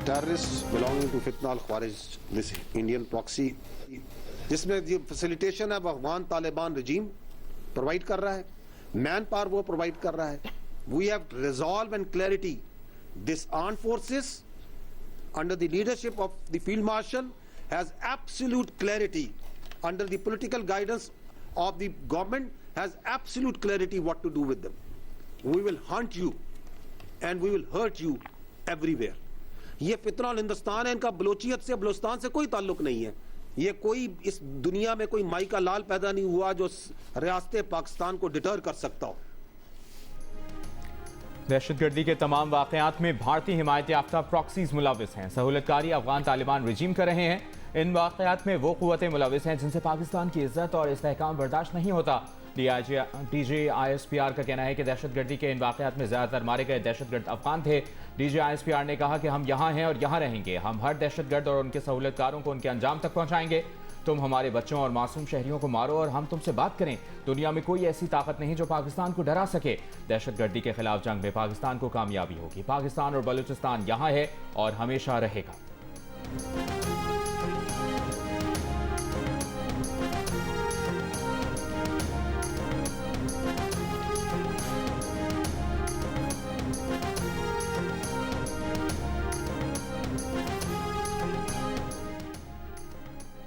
terrorists belonging to Fitna al-Khawarij, this Indian proxy, जिसमें ये facilitation है अफगान तालिबान रजीम प्रोवाइड कर रहा है, मैन पावर वो प्रोवाइड कर रहा है. We have resolve and clarity this arm forces under the leadership of the Field Marshal has absolute clarity, under the political guidance of the government has absolute clarity what to do with them. We will hunt you and we will hurt you everywhere. ये फितना हिंदुस्तान है, इनका बलोचियत से बलोचिस्तान से कोई ताल्लुक नहीं है. ये कोई इस दुनिया में कोई माई का लाल पैदा नहीं हुआ जो रियासत पाकिस्तान को डिटर कर सकता हो. दहशतगर्दी के तमाम वाक़यात में भारतीय हिमायत याफ्ता प्रॉक्सीज मुलविस हैं. सहूलतकारी अफगान तालिबान रजीम कर रहे हैं. इन वाक़यात में वो क़ुव्वतें मुलविस हैं जिनसे पाकिस्तान की इज्जत और इस्तेहकाम बर्दाश्त नहीं होता. DGISPR का कहना है कि दहशतगर्दी के इन वाक़यात में ज़्यादातर मारे गए दहशतगर्द अफगान थे. DGISPR ने कहा कि हम यहाँ हैं और यहाँ रहेंगे. हम हर दहशतगर्द और उनके सहूलतकारों को उनके अंजाम तक पहुँचाएंगे. तुम हमारे बच्चों और मासूम शहरियों को मारो और हम तुमसे बात करें. दुनिया में कोई ऐसी ताकत नहीं जो पाकिस्तान को डरा सके. दहशतगर्दी के खिलाफ जंग में पाकिस्तान को कामयाबी होगी. पाकिस्तान और बलूचिस्तान यहाँ है और हमेशा रहेगा.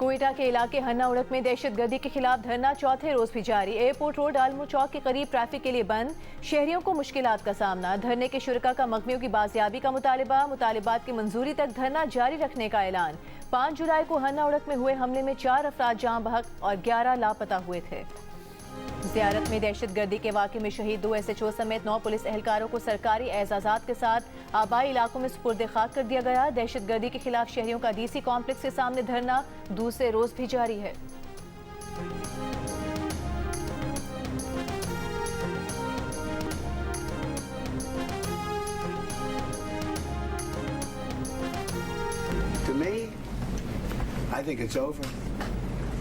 कोयटा के इलाके हन्ना उड़क में दहशतगर्दी के खिलाफ धरना चौथे रोज भी जारी. एयरपोर्ट रोड आलमू चौक के करीब ट्रैफिक के लिए बंद. शहरियों को मुश्किलात का सामना. धरने के शुरका का मगमियों की बाजियाबी का मुतालिबात की मंजूरी तक धरना जारी रखने का ऐलान. 5 जुलाई को हन्ना उड़क में हुए हमले में 4 अफराद जान बहक और 11 लापता हुए थे. ज़ियारत में दहशतगर्दी के वाक़े में शहीद 2 SHO समेत 9 पुलिस एहलकारों को सरकारी एजाज़ात के साथ आबाई इलाकों में सुपुर्द खाक कर दिया गया. दहशतगर्दी के खिलाफ शहरियों का DC कॉम्प्लेक्स के सामने धरना दूसरे रोज भी जारी है. To me, I think it's over.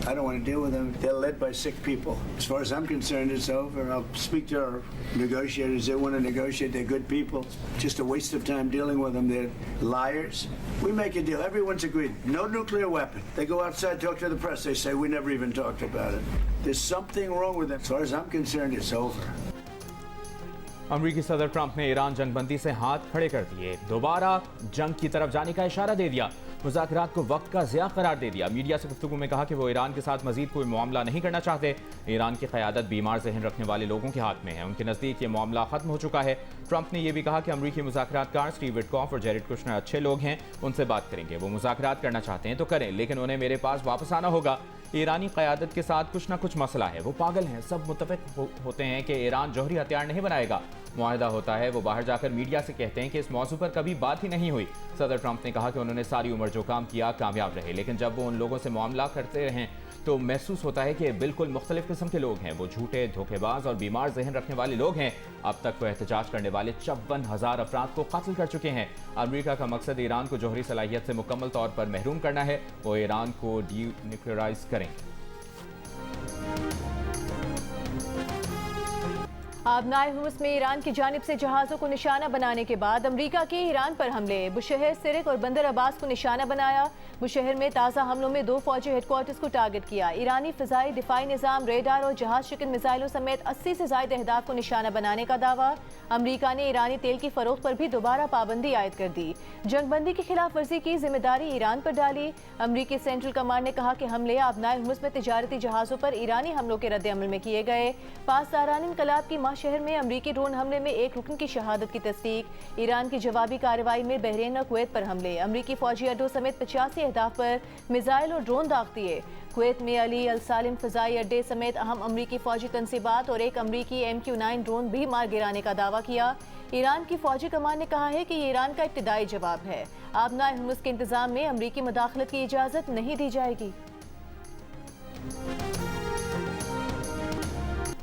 I don't want to deal with them. They're led by sick people. As far as I'm concerned, it's over. I'll speak to our negotiators. They want to negotiate. They're good people. Just a waste of time dealing with them. They're liars. We make a deal. Everyone's agreed. No nuclear weapon. They go outside, talk to the press. They say, we never even talked about it. There's something wrong with them. As far as I'm concerned, it's over. अमरीकी सदर Trump ने Iran जंगबंदी से हाथ खड़े कर दिए. दोबारा जंग की तरफ जाने का इशारा दे दिया. मुज़ाकरात को वक्त का ज़िया करार दे दिया. मीडिया से गुफ्तगू में कहा कि वो ईरान के साथ मजीद कोई मामला नहीं करना चाहते. ईरान की क़यादत बीमार जहन रखने वाले लोगों के हाथ में है. उनके नज़दीक ये मामला ख़त्म हो चुका है. ट्रंप ने यह भी कहा कि अमरीकी मुज़ाकरातकार स्टीव विटकॉफ और जेरेड कुशनर अच्छे लोग हैं. उनसे बात करेंगे. वो मुज़ाकरात करना चाहते हैं तो करें, लेकिन उन्हें मेरे पास वापस आना होगा. ईरानी क़यादत के साथ कुछ ना कुछ मसला है. वो पागल हैं. सब मुत्तफ़िक़ होते हैं कि ईरान जौहरी हथियार नहीं बनाएगा. मुआहदा होता है, वो बाहर जाकर मीडिया से कहते हैं कि इस मौजू पर कभी बात ही नहीं हुई. सदर ट्रंप ने कहा कि उन्होंने सारी उम्र जो काम किया कामयाब रहे, लेकिन जब वो उन लोगों से मामला करते रहें तो महसूस होता है कि बिल्कुल मुख्तलिफ किस्म के लोग हैं. वो झूठे, धोखेबाज और बीमार जहन रखने वाले लोग हैं. अब तक वो एहतजाज करने वाले 54,000 अफराद को कत्ल कर चुके हैं. अमरीका का मकसद ईरान को जौहरी सलाहियत से मुकम्मल तौर पर महरूम करना है. वो ईरान को न्यूक्लियराइज करेंगे. आबनाए हुर्मुज़ में ईरान की जानिब से जहाज़ों को निशाना बनाने के बाद अमरीका के ईरान पर हमले. बुशहर, सिरिक और बंदर अब्बास को निशाना बनाया. बुशहर में ताज़ा हमलों में 2 फौजी हेडक्वार्टर्स को टारगेट किया. ईरानी फ़िज़ाई दिफाई निज़ाम, रेडार और जहाज शिकन मिसाइलों समेत 80 से ज़ायद अहदाफ को निशाना बनाने का दावा. अमरीका ने ईरानी तेल की फ़रोख्त पर भी दोबारा पाबंदी आयद कर दी. जंगबंदी की खिलाफ वर्जी की जिम्मेदारी ईरान पर डाली. अमरीकी सेंट्रल कमांड ने कहा कि हमले आबनाए हुर्मुज़ में तिजारती जहाज़ों पर ईरानी हमलों के रद्द-ए-अमल में किए गए. पासदारान इनकलाब की शहर में अमरीकी ड्रोन हमले में 1 रुकन की शहादत की तस्दीक. ईरान की जवाबी कार्रवाई में बहरीन और कुवैत पर हमले. अमरीकी फौजी अड्डों समेत 85 अहदाफ पर मिसाइल और ड्रोन दाग दिए. कुवैत में अली अल सालिम फ़िज़ाई अड्डे समेत अहम अमरीकी फौजी तनसीबात और 1 अमरीकी MQ-9 ड्रोन भी मार गिराने का दावा किया. ईरान की फौजी कमान ने कहा है कि ये ईरान का इब्तिदाई जवाब है. आबनाए हुर्मुज़ के इंतजाम में अमरीकी मुदाखलत की इजाज़त नहीं दी जाएगी.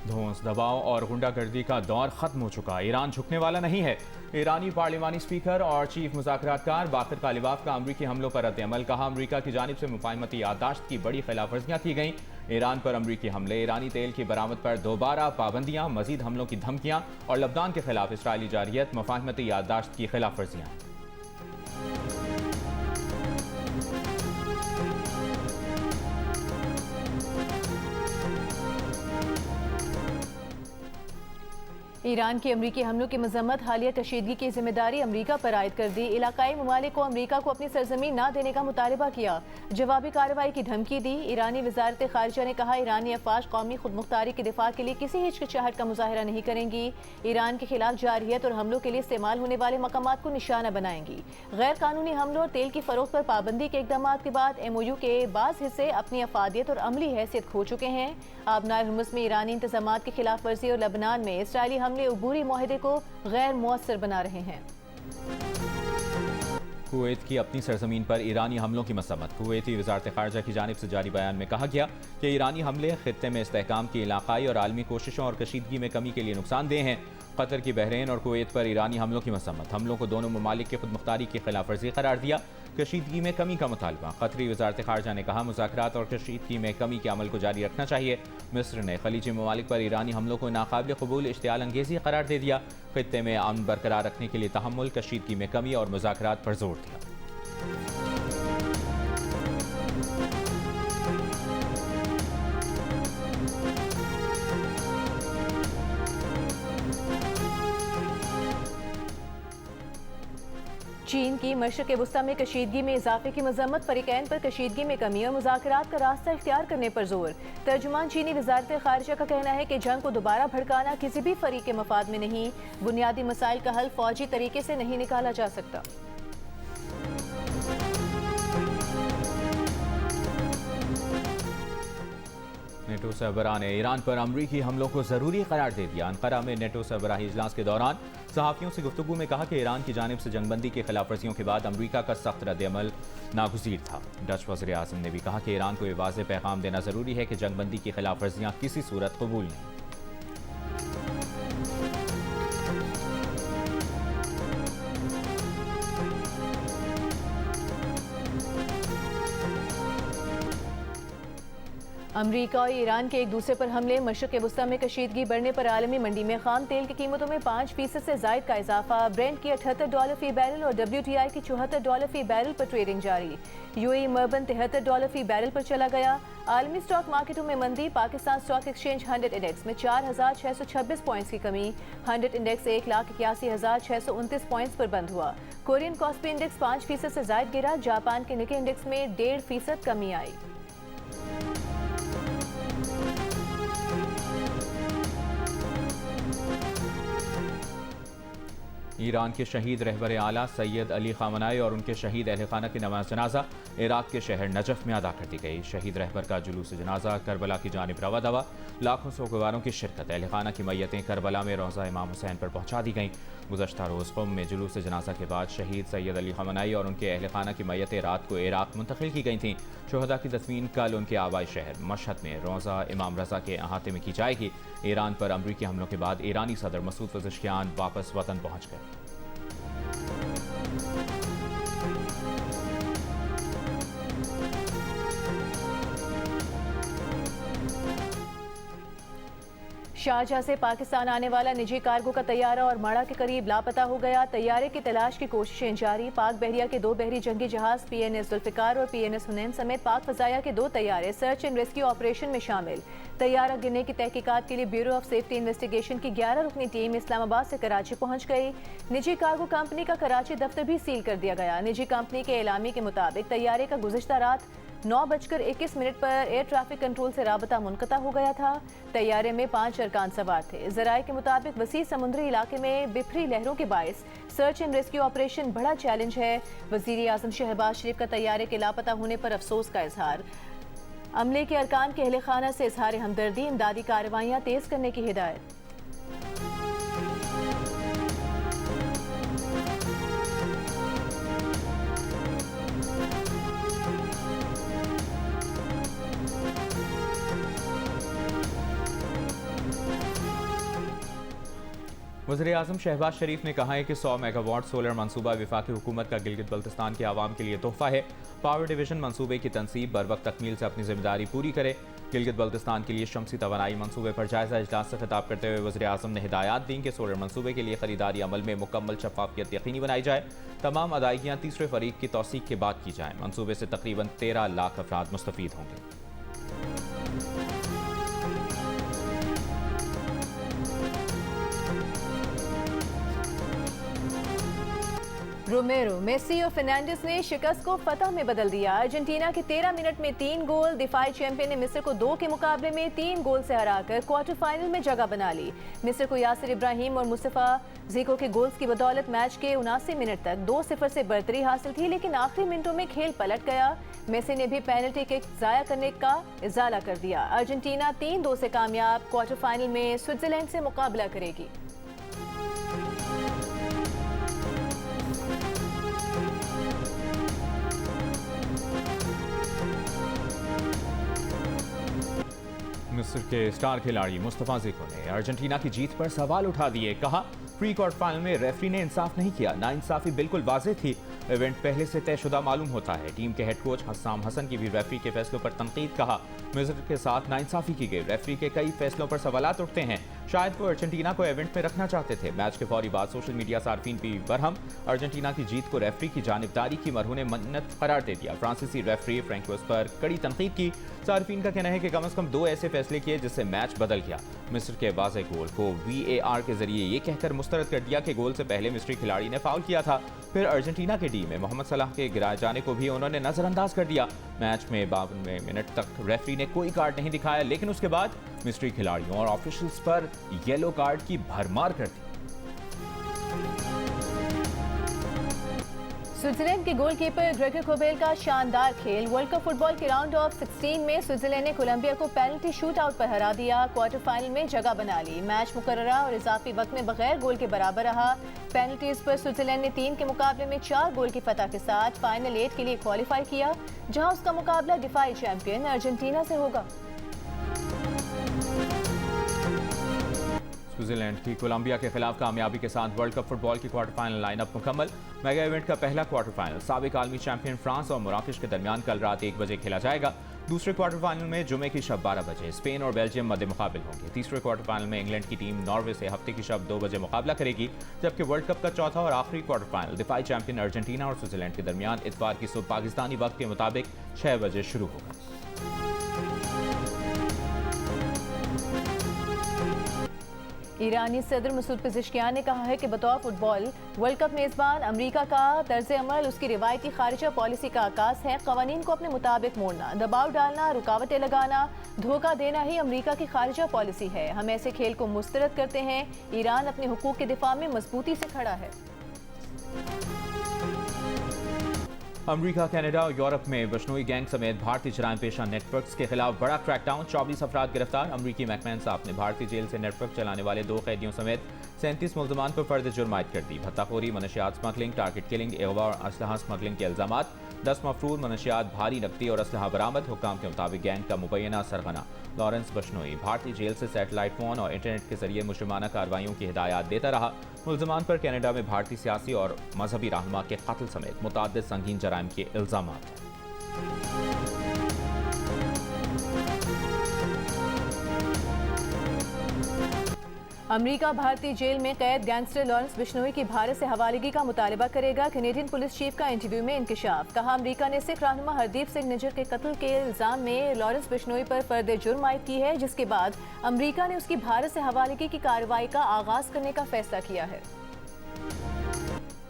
धौंस, दबाव और गुंडागर्दी का दौर खत्म हो चुका. ईरान झुकने वाला नहीं है. ईरानी पार्लिमानी स्पीकर और चीफ मुज़ाकरातकार बाक़िर कालिबाफ का अमरीकी हमलों पर रद्द-ए-अमल. कहा, अमरीका की जानिब से मुफाहमती याददाश्त की बड़ी खिलाफवर्जियाँ की गईं. ईरान पर अमरीकी हमले, ईरानी तेल की बरामद पर दोबारा पाबंदियाँ, मजीद हमलों की धमकियाँ और लबनान के खिलाफ इसराइली जारियत, मुफाहमती याददाश्त की खिलाफवर्जियाँ. ईरान के अमरीकी हमलों की मजम्मत हालिया कशीदगी की जिम्मेदारी अमरीका पर आयद कर दी। इलाकाई ममालिक को अमरीका को अपनी सरजमीन न देने का मुतालबा किया। जवाबी कार्रवाई की धमकी दी। ईरानी वजारत खारिजा ने कहा ईरानी अफवाज कौमी खुदमुख्तारी के दिफा के लिए किसी हिचकिचाहट का मुजाहरा नहीं करेंगी। ईरान के खिलाफ जारहियत और हमलों के लिए इस्तेमाल होने वाले मकामात को निशाना बनाएंगी। गैर कानूनी हमलों और तेल की फरोख्त पर पाबंदी के इकदाम के बाद MOU के बाज़ हिस्से अपनी अफादियत और अमली हैसियत खो चुके हैं। आबनाए हुर्मुज़ में ईरानी इंतजामात की खिलाफ वर्जी और लबनान में इसराइली हमले अबूरी मुआहदे को गैर मुअस्सर बना रहे हैं। कुवैत की अपनी सरजमीन पर ईरानी हमलों की मसम्मत। कुवैती वजारत खारजा की जानिब से जारी बयान में कहा गया कि ईरानी हमले खित्ते में इस्तेहकाम की इलाकाई और आलमी कोशिशों और कशीदगी में कमी के लिए नुकसानदेह हैं। कतर की बहरीन और कुवैत पर ईरानी हमलों की मसम्मत। हमलों को दोनों ममालिक की खुदमुख्तारी की खिलाफ वर्जी करार दिया। कशीदगी में कमी का मुतालबा। कतरी वजारत खारजा ने कहा मुज़ाकरात और कशीदगी में कमी के अमल को जारी रखना चाहिए। मिस्र ने खलीजी ममालिक पर ईरानी हमलों को नाकाबिल कबूल इश्तियाल अंगेज़ी करार दे दिया। खित्ते में अमन बरकरार रखने के लिए तहम्मुल, कशीदगी में कमी और मुज़ाकरात पर जोर दिया। चीन की मशरक़ वुस्ता में कशीदगी में इजाफे की मजम्मत। फरीकैन पर कशीदगी में कमी और मुज़ाकरात का रास्ता इख्तियार करने पर जोर। तर्जुमान चीनी वजारत खारिजा का कहना है कि जंग को दोबारा भड़काना किसी भी फरीक के मफाद में नहीं। बुनियादी मसाइल का हल फौजी तरीके से नहीं निकाला जा सकता। नेटो सरबराह ने ईरान पर अमरीकी हमलों को जरूरी करार दे दिया। अंकारा में नेटो सरबराही इजलास के दौरान सहाफ़ियों से गुफ्तगू में कहा कि ईरान की जानिब से जंगबंदी की खिलाफ वर्जियों के बाद अमरीका का सख्त रद्द-ए-अमल नागुज़ीर था। डच वज़ीर आज़म ने भी कहा कि ईरान को ये वाज़ेह पैगाम देना ज़रूरी है कि जंगबंदी की खिलाफ वर्जियाँ किसी सूरत कबूल नहीं। अमरीका और ईरान के एक दूसरे पर हमले। मशरक़ वुस्ता में कशीदगी बढ़ने पर आलमी मंडी में खाम तेल की कीमतों में 5% से ज़ायद का इजाफा। ब्रेंट की $78 फी बैरल और WTI की $74 फी बैरल पर ट्रेडिंग जारी। UAE मर्बन $73 फी बैरल पर चला गया। आलमी स्टॉक मार्केटों में मंदी। पाकिस्तान स्टॉक एक्सचेंज 100 इंडेक्स में 4,626 पॉइंट्स की कमी। 100 इंडेक्स 1,81,629 पॉइंट्स पर बंद हुआ। कोरियन कॉस्पी इंडेक्स 5% से ज़ायद गिरा। जापान के निके इंडेक्स में 1.5% कमी आई। ईरान के शहीद रहबर आला सैयद अली खामनाई और उनके शहीद अहल खाना की नमाज जनाजा इराक के शहर नजफ में अदा कर दी गई। शहीद रहबर का जुलूस जनाजा करबला की जानिब रवा दवा। लाखों सोगवारों की शिरकत। अहल खाना की मैयतें करबला में रोज़ा इमाम हुसैन पर पहुँचा दी गईं। गुज़श्ता रोज़ क़ौम में जुलूस जनाजा के बाद शहीद सैयद अली खामनाई और उनके अहल खाना की मैयतें रात को इराक मुंतकिल की गई थीं। शुहदा की तस्मीन कल उनके आबाई शहर मशहद में रोज़ा इमाम रज़ा के अहाते में की जाएगी। ईरान पर अमरीकी हमलों के बाद ईरानी सदर मसूद पज़ेश्कियान वापस वतन पहुँच गए। शारजाह से पाकिस्तान आने वाला निजी कार्गो का तैयारा और माड़ा के करीब लापता हो गया। तैयारे की तलाश की कोशिशें जारी। पाक बहरिया के 2 बहरी जंगी जहाज PNS जुल्फिकार और PNS हुनैन समेत पाक फजाया के 2 तैयारे सर्च एंड रेस्क्यू ऑपरेशन में शामिल। तैयारा गिरने की तहकीकात के लिए ब्यूरो ऑफ सेफ्टी इन्वेस्टिगेशन की 11 रुकनी टीम इस्लामाबाद से कराची पहुंच गई। निजी कार्गो कंपनी का कराची दफ्तर भी सील कर दिया गया। निजी कंपनी के एलामी के मुताबिक तैयारे का गुज़िश्ता रात 9:21 पर एयर ट्रैफिक कंट्रोल से राबता मुनक़ता हो गया था। तैयारे में 5 अरकान सवार थे। ज़राए के मुताबिक वसी समुद्री इलाके में बिखरी लहरों के बायस सर्च एंड रेस्क्यू ऑपरेशन बड़ा चैलेंज है। वज़ीर आज़म शहबाज शरीफ का तैयारे के लापता होने पर अफसोस का इजहार। अमले के अरकान के अहले खाना से इजहार हमदर्दी। इमदादी कार्रवाइयाँ तेज़ करने की हिदायत। वज़ीर आज़म शहबाज शरीफ ने कहा है कि 100 मेगावाट सोलर मनसूबा वफाकी हुकूमत का गिलगित बल्तिस्तान के आवाम के लिए तोहफा है। पावर डिवीजन मनसूबे की तनसीब बर वक्त तकमील से अपनी जिम्मेदारी पूरी करे। गिलगित बल्तिस्तान के लिए शमसी तवानाई मनसूबे पर जायजा इजलास से खिताब करते हुए वज़ीर आज़म ने हिदायत दी कि सोलर मनसूबे के लिए खरीदारी अमल में मुकम्मल शफाफियत यकीनी बनाई जाए। तमाम अदायगियाँ तीसरे फरीक की तौसीक के बाद की जाएँ। मनसूबे से तकरीबन 13 लाख अफराद मुस्तफ़ीद होंगे। रोमेरो, मेसी और फर्नांडिस ने शिकस्त को फतह में बदल दिया। अर्जेंटीना के 13 मिनट में 3 गोल। दिफाई चैंपियन ने मिस्र को 2 के मुकाबले में 3 गोल से हराकर क्वार्टर फाइनल में जगह बना ली। मिस्र को यासिर इब्राहिम और मुस्तफा जीको के गोल्स की बदौलत मैच के 79 मिनट तक 2-0 से बढ़तरी हासिल थी, लेकिन आखिरी मिनटों में खेल पलट गया। मेसी ने भी पेनल्टी किक जाया करने का इजाला कर दिया। अर्जेंटीना 3-2 से कामयाब, क्वार्टर फाइनल में स्विट्जरलैंड से मुकाबला करेगी। मिस्र के स्टार खिलाड़ी मुस्तफा जीको ने अर्जेंटीना की जीत पर सवाल उठा दिए। कहा, प्री क्वार्टर फाइनल में रेफरी ने इंसाफ नहीं किया, नाइंसाफी बिल्कुल वाज़ेह थी। इवेंट पहले से तयशुदा मालूम होता है। टीम के हेड कोच हस्साम हसन की भी रेफरी के फैसलों पर तनकीद। कहा, मिस्र के साथ नाइंसाफी की गई, रेफरी के कई फैसलों पर सवालात उठते हैं। शायद वो अर्जेंटीना को इवेंट में रखना चाहते थे। मैच के फौरी बाद सोशल मीडिया सार्फिन भी बरहम। अर्जेंटीना की जीत को रेफरी की जानिबदारी की मरहून मन्नत करार दे दिया। फ्रांसीसी रेफरी फ्रैंकोस पर कड़ी तनकीद की। सार्फिन का कहना है कि कम से कम 2 ऐसे फैसले किए जिससे मैच बदल गया। मिस्र के वाज़ेह गोल को VAR के जरिए ये कहकर मुस्तरद कर दिया कि गोल से पहले मिस्री खिलाड़ी ने फाउल किया था। फिर अर्जेंटीना की टीम में मोहम्मद सलाह के गिराए जाने को भी उन्होंने नजरअंदाज कर दिया। मैच में 52वें मिनट तक रेफरी ने कोई कार्ड नहीं दिखाया, लेकिन उसके बाद मिस्री खिलाड़ियों और ऑफिशियल्स पर येलो कार्ड की भरमार कर दी। स्विट्जरलैंड के गोलकीपर ग्रेगर कोबेल का शानदार खेल। वर्ल्ड कप फुटबॉल के राउंड ऑफ 16 में स्विट्जरलैंड ने कोलंबिया को पेनल्टी शूट आउट पर हरा दिया, क्वार्टर फाइनल में जगह बना ली। मैच मुकर्ररा और इजाफी वक्त में बगैर गोल के बराबर रहा। पेनल्टीज पर स्विट्जरलैंड ने 3 के मुकाबले में 4 गोल की फतह के साथ फाइनल 8 के लिए क्वालिफाई किया, जहां उसका मुकाबला दिफाई चैंपियन अर्जेंटीना से होगा। स्विट्जरलैंड की कोलंबिया के खिलाफ कामयाबी के साथ वर्ल्ड कप फुटबॉल की क्वार्टर फाइनल लाइनअप मुकम्मल। मेगा इवेंट का पहला क्वार्टर फाइनल साबिक आलमी चैंपियन फ्रांस और मोराकेश के दरमियान कल रात 1 बजे खेला जाएगा। दूसरे क्वार्टर फाइनल में जुमे की शब 12 बजे स्पेन और बेल्जियम मध्य मुकाबिल होंगे। तीसरे क्वार्टर फाइनल में इंग्लैंड की टीम नॉर्वे से हफ्ते की शब 2 बजे मुकाबला करेगी, जबकि वर्ल्ड कप का चौथा और आखिरी क्वार्टर फाइनल दिफाई चैंपियन अर्जेंटीना और स्विट्जरलैंड के दरमियान इतवार की सुबह पाकिस्तानी वक्त के मुताबिक 6 बजे शुरू होगा। ईरानी सदर मसूद पेज़ेश्कियान ने कहा है कि बतौर फुटबॉल वर्ल्ड कप मेज़बान अमेरिका का तर्ज अमल उसकी रिवायती खारिजा पॉलिसी का आकाश है। कवानीन को अपने मुताबिक मोड़ना, दबाव डालना, रुकावटें लगाना, धोखा देना ही अमेरिका की खारिजा पॉलिसी है। हम ऐसे खेल को मुस्तरद करते हैं। ईरान अपने हुकूक के दिफा में मजबूती से खड़ा है। अमेरिका, कनाडा और यूरोप में बशनोई गैंग समेत भारतीय जराइम पेशा नेटवर्क्स के खिलाफ बड़ा क्रैकडाउन। 24 अफराद गिरफ्तार। अमरीकी महकमा इंसाफ ने भारतीय जेल से नेटवर्क चलाने वाले 2 कैदियों समेत 37 मुल्ज़मान पर फर्द जुर्म आयद कर दी। भत्ताखोरी, मनशियात स्मगलिंग, टारगेट किलिंग, अगवा और असलहा स्मगलिंग के इल्जामात। 10 मफरूर मनशियात, भारी नकदी और असलहा बरामद। हुक्काम के मुताबिक गैंग का मुबैना सरगना लॉरेंस बशनोई भारतीय जेल से सैटेलाइट फोन और इंटरनेट के जरिए मुजरिमाना कार्रवाइयों की हिदायत देता रहा। मुल्ज़मान पर कनाडा में भारतीय सियासी और मजहबी रहनुमा के कत्ल समेत मुतअद्दिद संगीन जराइम के इल्जामात हैं। अमेरिका भारतीय जेल में कैद गैंगस्टर लॉरेंस बिश्नोई की भारत से हवालगी का मुतालबा करेगा। कैनेडियन पुलिस चीफ का इंटरव्यू में इंकशाफ। कहा, अमेरिका ने सिख रहनुमा हरदीप सिंह निज्जर के कत्ल के इल्जाम में लॉरेंस बिश्नोई पर फर्द जुर्म आयद की है, जिसके बाद अमेरिका ने उसकी भारत से हवालगी की कार्रवाई का आगाज करने का फैसला किया है।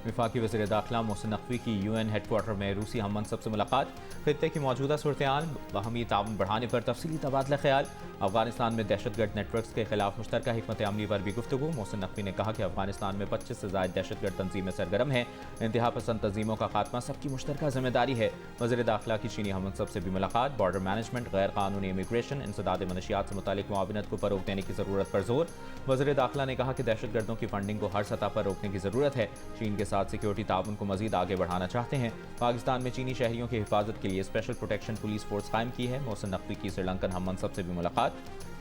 वफाकी वज़ीर दाखिला मोहसिन नकवी की UN हेडक्वार्टर में रूसी हम मनसब से मुलाकात। खित्ते की मौजूदा सूरत-ए-हाल, बाहमी ताउन बढ़ाने पर तफसीली तबादला ख्याल। अफगानिस्तान में दहशतगर्द नेटवर्क्स के खिलाफ मुश्तरका हिकमत अमली पर भी गुफ्तगू। मोहसिन नकवी ने कहा कि अफगानिस्तान में 25 से ज़ायद दहशतगर्द तंजीमें सरगर्म हैं। इंतहा पसंद तंजीमों का खात्मा सबकी मुश्तरका जिम्मेदारी है। वज़ीर दाखिला की चीनी हम मनसब से भी मुलाकात। बॉर्डर मैनेजमेंट, गैर कानूनी इमिग्रेशन, इंसदाद मनशियात से मुतालिक मुआविनत को फ़रोग़ देने की ज़रूरत पर जोर। वज़ीर दाखिला ने कहा कि दहशतगर्दों की फंडिंग को हर सतह पर रोकने की ज़रूरत है। चीन के साथ सिक्योरिटी ताउन को मजीद आगे बढ़ाना चाहते हैं। पाकिस्तान में चीनी शहरियों की हिफाजत के लिए स्पेशल प्रोटेक्शन पुलिस फोर्स कायम की है। मोहसिन नकवी की श्रीलंकन हम मनसब से भी मुलाकात।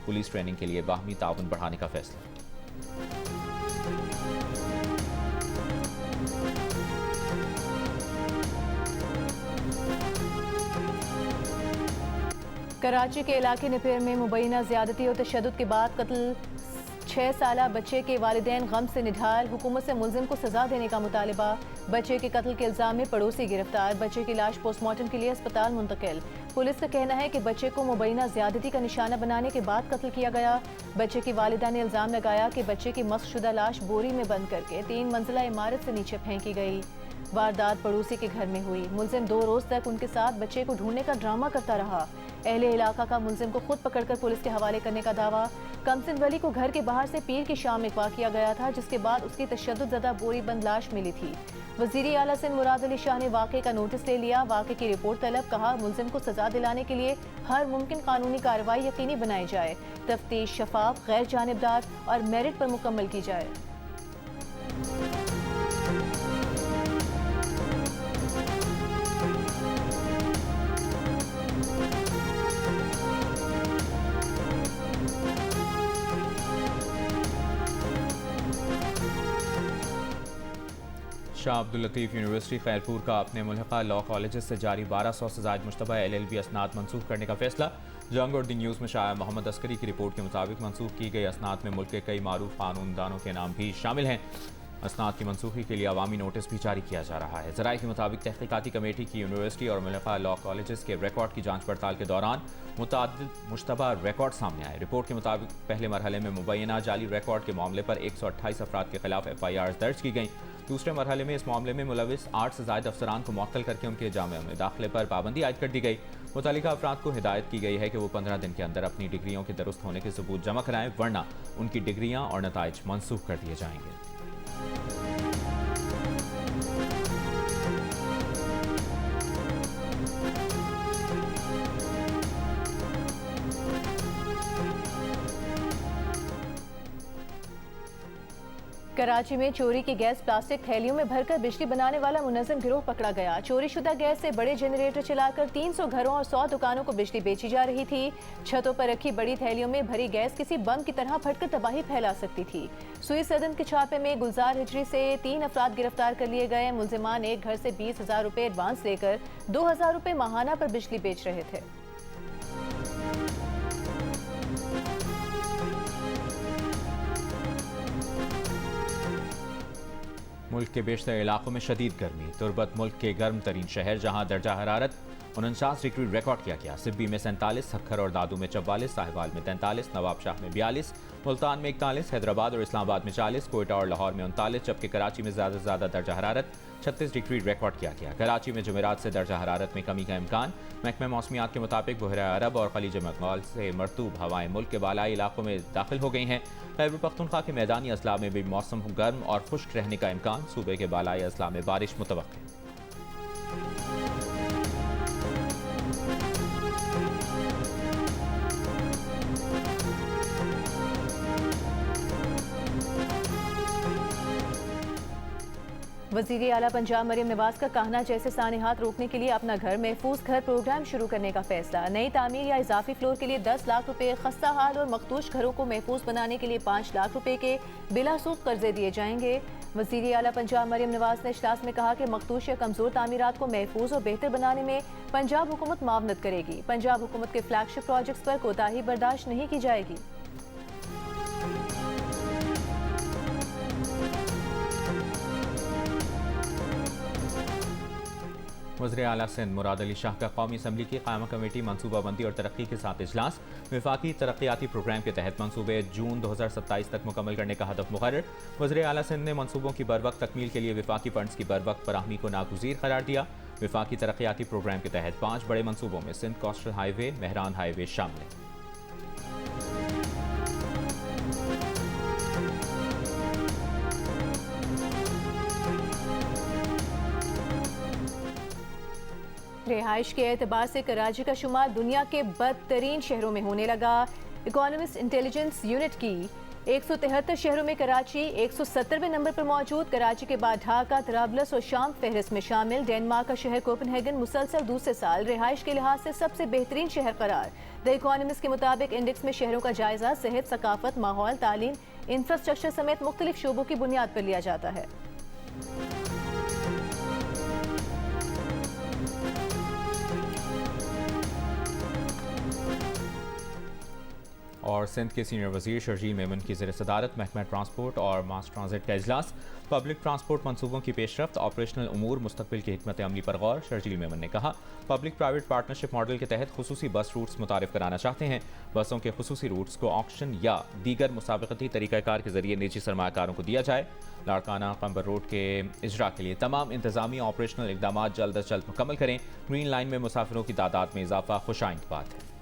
पुलिस ट्रेनिंग के लिए बाहमी ताउन बढ़ाने का फैसला। कराची के इलाके निपेर में मुबैना ज्यादती और तशद्दुद के बाद कत्ल 6 साला बच्चे के वालिदैन गम से निढाल। हुकूमत से मुलजिम को सजा देने का मुतालबा। बच्चे के कत्ल के इल्जाम में पड़ोसी गिरफ्तार। बच्चे की लाश पोस्टमार्टम के लिए अस्पताल मुंतकिल। पुलिस का कहना है कि बच्चे को मुबैना ज्यादती का निशाना बनाने के बाद कत्ल किया गया। बच्चे की वालिदा ने इल्जाम लगाया कि बच्चे की मस्कशुदा लाश बोरी में बंद करके 3 मंजिला इमारत से नीचे फेंकी गई। वारदात पड़ोसी के घर में हुई। मुलजिम 2 रोज तक उनके साथ बच्चे को ढूंढने का ड्रामा करता रहा। अहले इलाका का मुलजिम को खुद पकड़कर पुलिस के हवाले करने का दावा। कमसिन वली को घर के बाहर से पीर की शाम अगवा किया गया था, जिसके बाद उसकी तशद्दुद बोरी बंद लाश मिली थी। वजीर आला सिंध मुराद अली शाह ने वाक़े का नोटिस ले लिया। वाक़े की रिपोर्ट तलब। कहा, मुलजिम को सजा दिलाने के लिए हर मुमकिन कानूनी कार्रवाई यकीनी बनाई जाए। तफ्तीश शफाफ, गैर जानिबदार और मेरिट पर मुकम्मल की जाए। शाह अब्दुल लतीफ़ यूनिवर्सिटी खैरपुर का अपने मुल्हका लॉ कॉलेज से जारी 1200 से ज़ायद मुश्तबा LLB असनाद मनसूख करने का फैसला। जंग और दी न्यूज़ में शाया मोहम्मद अस्करी की रिपोर्ट के मुताबिक मनसूख की गई असनाद में मुल्क के कई मारूफ कानूनदानों के नाम भी शामिल हैं। असनाद की मनसूखी के लिए अवामी नोटिस भी जारी किया जा रहा है। ज़राए के मुताबिक तहकीकाती कमेटी की यूनिवर्सिटी और मुल्हका लॉ कॉलेज के रिकॉर्ड की जाँच पड़ताल के दौरान मुतअद्दिद मुश्तबा रिकॉर्ड सामने आए। रिपोर्ट के मुताबिक पहले मरहले में मुबैना जाली रिकॉर्ड के मामले पर 128 अफराद के खिलाफ FIR दर्ज की गई। दूसरे मरहले में इस मामले में मुलविस 8 से ज़ायद अफसरान को मुअत्तल करके उनके जामिया में दाखिले पर पाबंदी आयद कर दी गई। मुतल्लिका अफराद को हिदायत की गई है कि वो 15 दिन के अंदर अपनी डिग्रियों के दुरुस्त होने के सबूत जमा कराएं, वरना उनकी डिग्रियां और नताइज मनसूख कर दिए जाएंगे। कराची में चोरी की गैस प्लास्टिक थैलियों में भरकर बिजली बनाने वाला मुनज़्ज़म गिरोह पकड़ा गया। चोरी शुदा गैस से बड़े जनरेटर चलाकर 300 घरों और 100 दुकानों को बिजली बेची जा रही थी। छतों पर रखी बड़ी थैलियों में भरी गैस किसी बम की तरह फटकर तबाही फैला सकती थी। सुई सदन के छापे में गुलजार हिजरी से 3 अफराद गिरफ्तार कर लिए गए। मुलजिमान एक घर से 20,000 रुपये एडवांस लेकर 2,000 रुपये माहाना पर बिजली बेच रहे थे। मुल्क के बेशतर इलाकों में शदीद गर्मी। तुर्बत मुल्क के गर्म तरीन शहर, जहाँ दर्जा हरारत 49 डिग्री रिकॉर्ड किया गया। सिब्बी में 47, सक्खर और दादू में 44, साहिवाल में 43, नवाबशाह में 42, मुल्तान में 41, हैदराबाद और इस्लामाबाद में 40, कोयटा और लाहौर में 39, जबकि कराची में ज़्यादा से ज़्यादा दर्जा हरारत 36 डिग्री रिकॉर्ड किया गया। कराची में जुमेरात से दर्जा हरारत में कमी का इम्कान। महकमा मौसमियात के मुताबिक बहरा अरब और खलीज मखमल से मरतूब हवाएं मुल्क के बालाई इलाकों में दाखिल हो गई हैं। खैबर पख्तूनख्वा के मैदानी अजला में भी मौसम गर्म और खुश्क रहने का इम्कान। सूबे के बालाई अजला में बारिश मुतवक्किल। वज़ीर आला पंजाब मरियम नवाज का कहना, जैसे सानेहात रोकने के लिए अपना घर महफूज घर प्रोग्राम शुरू करने का फैसला। नई तामीर या इजाफी फ्लोर के लिए 10 लाख रुपए, खस्ता हाल और मखदूश घरों को महफूज बनाने के लिए 5 लाख रुपए के बिला सूद कर्जे दिए जाएंगे। वज़ीर आला पंजाब मरियम नवाज ने इजलास में कहा कि मखदूश या कमजोर तामीरात को महफूज और बेहतर बनाने में पंजाब हुकूमत मावनत करेगी। पंजाब हुकूमत के फ्लैगशिप प्रोजेक्ट्स पर कोताही बर्दाश्त नहीं की जाएगी। वज़ीर आला सिंध मुराद अली शाह का कौमी असम्बली की क़यामा कमेटी मनसूबाबंदी और तरक्की के साथ इजलास। वफाकी तरक्याती प्रोग्राम के तहत मनसूबे जून 2027 तक मुकम्मल करने का हदफ मुकर्रर। वज़ीर आला सिंध ने मनसूबों की बरवक्त तकमील के लिए वफाकी फंड्स की बरवक्त फराहमी को नागुज़ीर करार दिया। वफाकी तरक्याती प्रोग्राम के तहत 5 बड़े मनसूबों में Sindh coastal highway, Mehran highway शामिल है। रिहाइश के एतबार से कराची का शुमार दुनिया के बदतरीन शहरों में होने लगा। इकोनॉमिस्ट इंटेलिजेंस यूनिट की 173 शहरों में कराची 170वें नंबर पर मौजूद। कराची के बाद ढाका, तराबलस और शाम फहरिस्त में शामिल। डेनमार्क का शहर कोपेनहेगन मुसलसल दूसरे साल रिहाइश के लिहाज से सबसे बेहतरीन शहर करार। द इकोनॉमिस्ट के मुताबिक इंडेक्स में शहरों का जायजा सेहत, सकाफत, माहौल, तालीम, इंफ्रास्ट्रक्चर समेत मुख्तलिफ शोबों की बुनियाद पर लिया जाता है। और और सिंध के सीनियर वजीर शर्जील मेमन की ज़ेर सदारत महकमा ट्रांसपोर्ट और मास ट्रांजिट का इजलास। पब्लिक ट्रांसपोर्ट मनसूबों की पेशरफ्त, ऑपरेशनल उमूर, मुस्तकबिल की हिकमत अमली पर गौर। शर्जील मेमन ने कहा, पब्लिक प्राइवेट पार्टनरशिप मॉडल के तहत खुसूसी बस रूट्स मुतारिफ कराना चाहते हैं। बसों के खुसूसी रूट्स को ऑक्शन या दीगर मुसाबकती तरीक़ाकार के जरिए निजी सरमाकारों को दिया जाए। लाड़काना कंबर रोड के इजरा के लिए तमाम इंतजामी ऑपरेशनल इकदाम जल्द अज जल्द मुकम्मल करें। ग्रीन लाइन में मुसाफिरों की तादाद में इजाफा खुशाइंद बात है।